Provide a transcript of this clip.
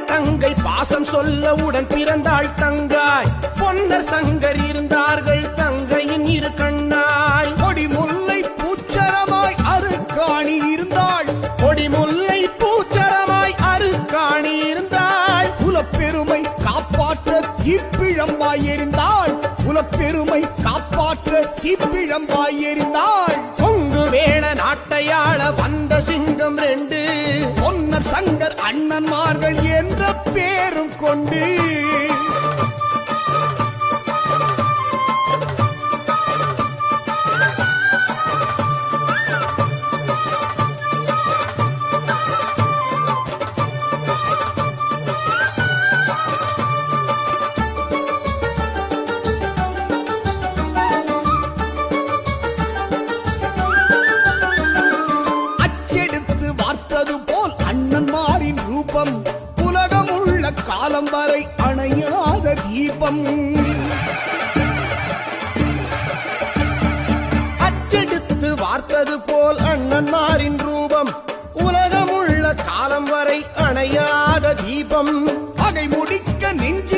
தங்கை பாசம் சொல்ல உடன் பிறந்தாள் தங்காய். பொன்னர் சங்கர் இருந்தார்கள் தங்கையின் இரு கண்ணாய். கொடிமுல்லை பூச்சரமாய் அருக்காணி இருந்தாள். கொடிமுல்லை பூச்சரமாய் அருக்காணி இருந்தாள். குலப்பெருமை காப்பாற்ற தீப்பிழம்பாய் எறிந்தாள். குலப்பெருமை காப்பாற்ற தீப்பிழம்பாய் எறிந்தாள். கொங்கு வேள நாட்டையாள வந்த சிங்கம் 2. பொன்னர் சங்கர் அண்ணன்மார்கள் என்ற பேரும் கொண்டு ரூபம் உலகம் உள்ள காலம் வரை அணையாத தீபம். அச்செடுத்து வார்த்தது போல் அண்ணன்மாரின் ரூபம் உலகம் உள்ள காலம் வரை அணையாத தீபம். பகை முடிக்க நெஞ்சு